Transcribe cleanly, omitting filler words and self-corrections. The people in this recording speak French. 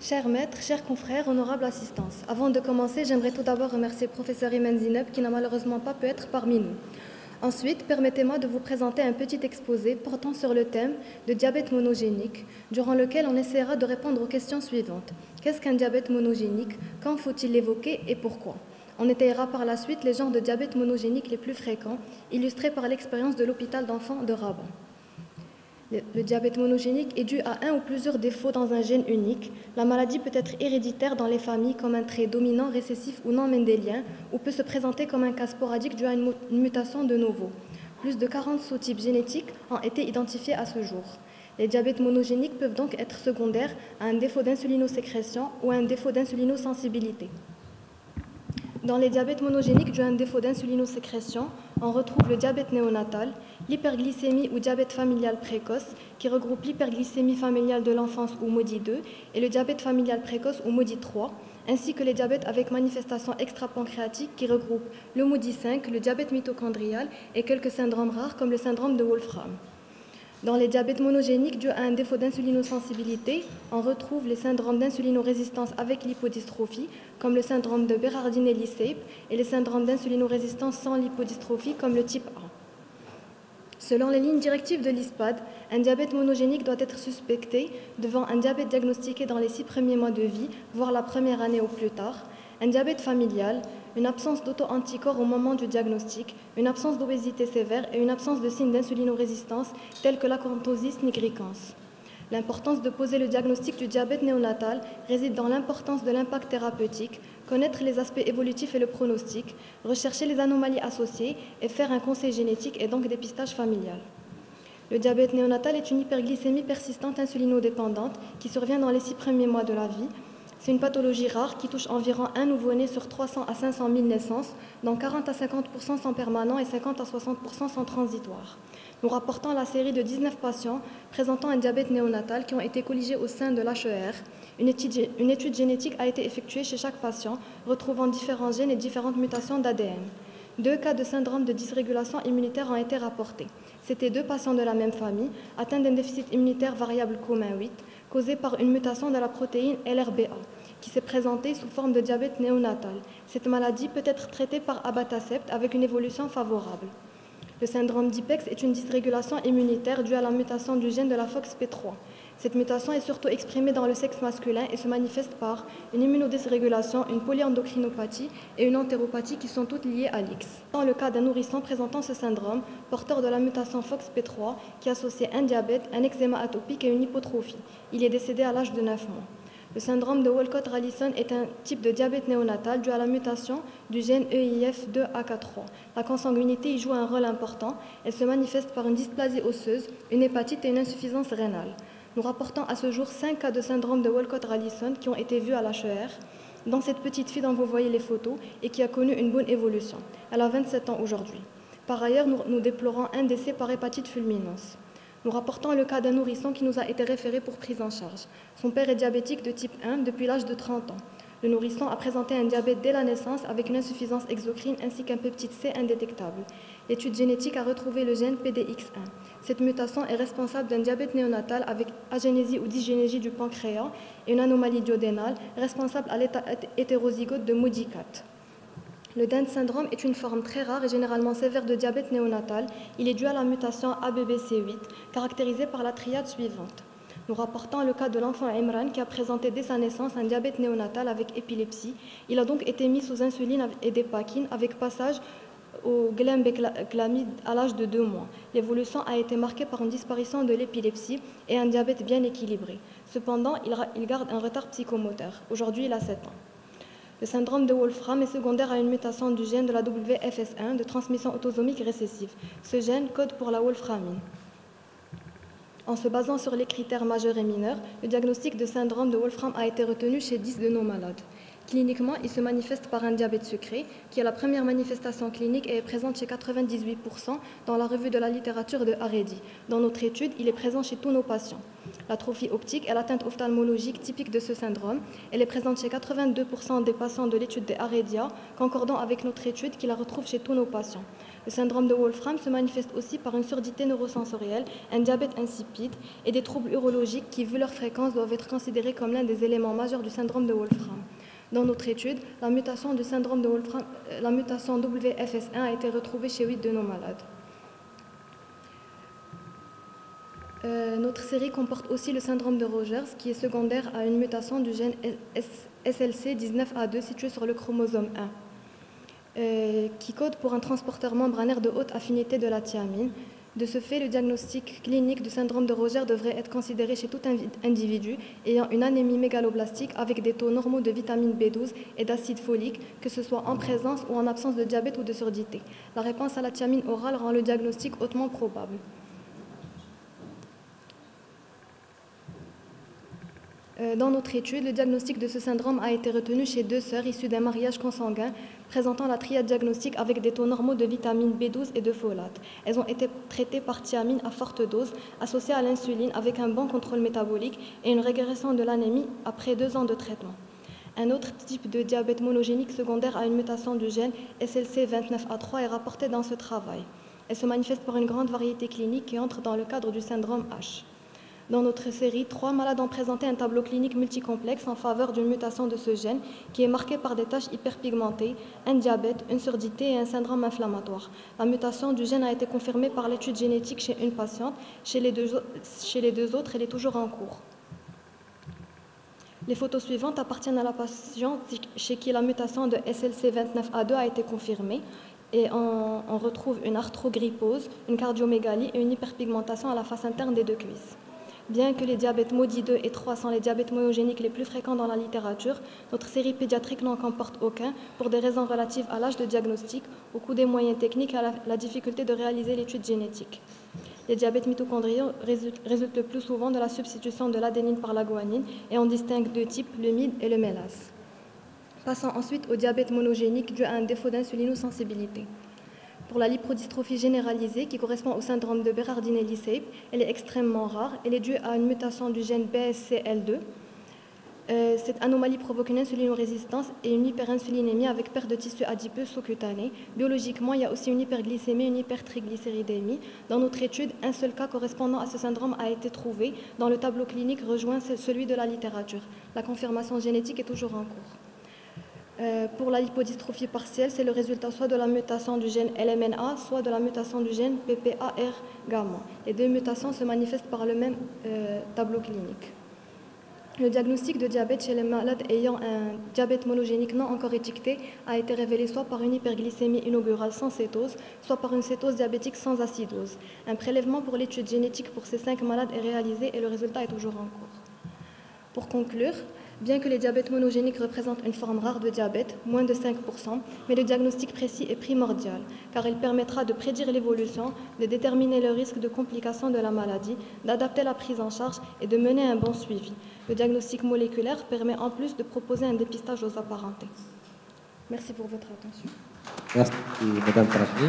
Chers maîtres, chers confrères, honorable assistance. Avant de commencer, j'aimerais tout d'abord remercier le professeur Imen Zineb qui n'a malheureusement pas pu être parmi nous. Ensuite, permettez-moi de vous présenter un petit exposé portant sur le thème de diabète monogénique, durant lequel on essaiera de répondre aux questions suivantes. Qu'est-ce qu'un diabète monogénique? Quand faut-il l'évoquer et pourquoi? On étayera par la suite les genres de diabète monogénique les plus fréquents, illustrés par l'expérience de l'hôpital d'enfants de Rabat. Le diabète monogénique est dû à un ou plusieurs défauts dans un gène unique. La maladie peut être héréditaire dans les familles comme un trait dominant, récessif ou non mendélien, ou peut se présenter comme un cas sporadique dû à une mutation de novo. Plus de 40 sous-types génétiques ont été identifiés à ce jour. Les diabètes monogéniques peuvent donc être secondaires à un défaut d'insulinosécrétion ou à un défaut d'insulinosensibilité. Dans les diabètes monogéniques dus à un défaut d'insulinosécrétion, on retrouve le diabète néonatal, l'hyperglycémie ou diabète familial précoce, qui regroupe l'hyperglycémie familiale de l'enfance ou MODY 2 et le diabète familial précoce ou MODY 3, ainsi que les diabètes avec manifestation extrapancréatique qui regroupent le MODY 5, le diabète mitochondrial et quelques syndromes rares comme le syndrome de Wolfram. Dans les diabètes monogéniques dus à un défaut d'insulinosensibilité, on retrouve les syndromes d'insulinorésistance avec lipodystrophie, comme le syndrome de Berardinelli-Sape, et les syndromes d'insulinorésistance sans lipodystrophie, comme le type A. Selon les lignes directives de l'ISPAD, un diabète monogénique doit être suspecté devant un diabète diagnostiqué dans les 6 premiers mois de vie, voire la première année au plus tard, un diabète familial, une absence d'auto-anticorps au moment du diagnostic, une absence d'obésité sévère et une absence de signes d'insulinorésistance tels que l'acanthosis nigricans. L'importance de poser le diagnostic du diabète néonatal réside dans l'importance de l'impact thérapeutique, connaître les aspects évolutifs et le pronostic, rechercher les anomalies associées et faire un conseil génétique et donc dépistage familial. Le diabète néonatal est une hyperglycémie persistante insulinodépendante qui survient dans les 6 premiers mois de la vie. C'est une pathologie rare qui touche environ un nouveau-né sur 300 à 500 000 naissances, dont 40 à 50% sont permanents et 50 à 60% sont transitoires. Nous rapportons la série de 19 patients présentant un diabète néonatal qui ont été colligés au sein de l'HER. Une étude génétique a été effectuée chez chaque patient, retrouvant différents gènes et différentes mutations d'ADN. 2 cas de syndrome de dysrégulation immunitaire ont été rapportés. C'étaient 2 patients de la même famille, atteints d'un déficit immunitaire variable commun 8, causé par une mutation de la protéine LRBA, qui s'est présentée sous forme de diabète néonatal. Cette maladie peut être traitée par abatacept avec une évolution favorable. Le syndrome d'IPEX est une dysrégulation immunitaire due à la mutation du gène de la FOXP3. Cette mutation est surtout exprimée dans le sexe masculin et se manifeste par une immunodysrégulation, une polyendocrinopathie et une entéropathie qui sont toutes liées à l'X. Dans le cas d'un nourrisson présentant ce syndrome, porteur de la mutation FOXP3, qui associait un diabète, un eczéma atopique et une hypotrophie. Il est décédé à l'âge de 9 mois. Le syndrome de Wolcott-Rallison est un type de diabète néonatal dû à la mutation du gène EIF2AK3. La consanguinité y joue un rôle important. Elle se manifeste par une dysplasie osseuse, une hépatite et une insuffisance rénale. Nous rapportons à ce jour 5 cas de syndrome de Wolcott-Rallison qui ont été vus à l'HER dans cette petite fille dont vous voyez les photos et qui a connu une bonne évolution. Elle a 27 ans aujourd'hui. Par ailleurs, nous déplorons un décès par hépatite fulminans. Nous rapportons le cas d'un nourrisson qui nous a été référé pour prise en charge. Son père est diabétique de type 1 depuis l'âge de 30 ans. Le nourrisson a présenté un diabète dès la naissance avec une insuffisance exocrine ainsi qu'un peptide C indétectable. L'étude génétique a retrouvé le gène PDX1. Cette mutation est responsable d'un diabète néonatal avec agénésie ou dysgénésie du pancréas et une anomalie duodénale responsable à l'état hétérozygote de MODY 4. Le Dent syndrome est une forme très rare et généralement sévère de diabète néonatal. Il est dû à la mutation ABBC8, caractérisée par la triade suivante. Nous rapportons le cas de l'enfant Imran qui a présenté dès sa naissance un diabète néonatal avec épilepsie. Il a donc été mis sous insuline et dépakine avec passage au glembeclamide à l'âge de 2 mois. L'évolution a été marquée par une disparition de l'épilepsie et un diabète bien équilibré. Cependant, il garde un retard psychomoteur. Aujourd'hui, il a 7 ans. Le syndrome de Wolfram est secondaire à une mutation du gène de la WFS1 de transmission autosomique récessive. Ce gène code pour la wolframine. En se basant sur les critères majeurs et mineurs, le diagnostic de syndrome de Wolfram a été retenu chez 10 de nos malades. Cliniquement, il se manifeste par un diabète sucré, qui est la première manifestation clinique et est présente chez 98% dans la revue de la littérature de Haredi. Dans notre étude, il est présent chez tous nos patients. L'atrophie optique est l'atteinte ophtalmologique typique de ce syndrome. Elle est présente chez 82% des patients de l'étude de Haredia, concordant avec notre étude qui la retrouve chez tous nos patients. Le syndrome de Wolfram se manifeste aussi par une surdité neurosensorielle, un diabète insipide et des troubles urologiques qui, vu leur fréquence, doivent être considérés comme l'un des éléments majeurs du syndrome de Wolfram. Dans notre étude, la mutation du syndrome de Wolfram, la mutation WFS1 a été retrouvée chez 8 de nos malades. Notre série comporte aussi le syndrome de Rogers, qui est secondaire à une mutation du gène SLC19A2 situé sur le chromosome 1, qui code pour un transporteur membranaire de haute affinité de la thiamine. De ce fait, le diagnostic clinique du syndrome de Rogers devrait être considéré chez tout individu ayant une anémie mégaloblastique avec des taux normaux de vitamine B12 et d'acide folique, que ce soit en présence ou en absence de diabète ou de surdité. La réponse à la thiamine orale rend le diagnostic hautement probable. Dans notre étude, le diagnostic de ce syndrome a été retenu chez 2 sœurs issues d'un mariage consanguin présentant la triade diagnostique avec des taux normaux de vitamine B12 et de folate. Elles ont été traitées par thiamine à forte dose, associée à l'insuline avec un bon contrôle métabolique et une régression de l'anémie après 2 ans de traitement. Un autre type de diabète monogénique secondaire à une mutation du gène SLC29A3 est rapporté dans ce travail. Elle se manifeste par une grande variété clinique qui entre dans le cadre du syndrome H. Dans notre série, 3 malades ont présenté un tableau clinique multicomplexe en faveur d'une mutation de ce gène qui est marquée par des taches hyperpigmentées, un diabète, une surdité et un syndrome inflammatoire. La mutation du gène a été confirmée par l'étude génétique chez une patiente. Chez les deux autres, elle est toujours en cours. Les photos suivantes appartiennent à la patiente chez qui la mutation de SLC29A2 a été confirmée. Et on retrouve une arthrogrypose, une cardiomégalie et une hyperpigmentation à la face interne des 2 cuisses. Bien que les diabètes MODY 2 et 3 sont les diabètes monogéniques les plus fréquents dans la littérature, notre série pédiatrique n'en comporte aucun pour des raisons relatives à l'âge de diagnostic, au coût des moyens techniques et à la difficulté de réaliser l'étude génétique. Les diabètes mitochondriaux résultent le plus souvent de la substitution de l'adénine par la guanine et on distingue 2 types, le MID et le MELAS. Passons ensuite au diabète monogénique dû à un défaut d'insulinosensibilité. Pour la lipodystrophie généralisée, qui correspond au syndrome de Berardinelli-Seip, elle est extrêmement rare. Elle est due à une mutation du gène BSCL2. Cette anomalie provoque une insulinorésistance et une hyperinsulinémie avec perte de tissu adipeux sous-cutané. Biologiquement, il y a aussi une hyperglycémie et une hypertriglycéridémie. Dans notre étude, un seul cas correspondant à ce syndrome a été trouvé. Dans le tableau clinique rejoint celui de la littérature. La confirmation génétique est toujours en cours. Pour la lipodystrophie partielle, c'est le résultat soit de la mutation du gène LMNA, soit de la mutation du gène PPAR-gamma. Les 2 mutations se manifestent par le même tableau clinique. Le diagnostic de diabète chez les malades ayant un diabète monogénique non encore étiqueté a été révélé soit par une hyperglycémie inaugurale sans cétose, soit par une cétose diabétique sans acidose. Un prélèvement pour l'étude génétique pour ces 5 malades est réalisé et le résultat est toujours en cours. Pour conclure, bien que les diabètes monogéniques représentent une forme rare de diabète, moins de 5%, mais le diagnostic précis est primordial, car il permettra de prédire l'évolution, de déterminer le risque de complications de la maladie, d'adapter la prise en charge et de mener un bon suivi. Le diagnostic moléculaire permet en plus de proposer un dépistage aux apparentés. Merci pour votre attention. Merci, Madame Trajni.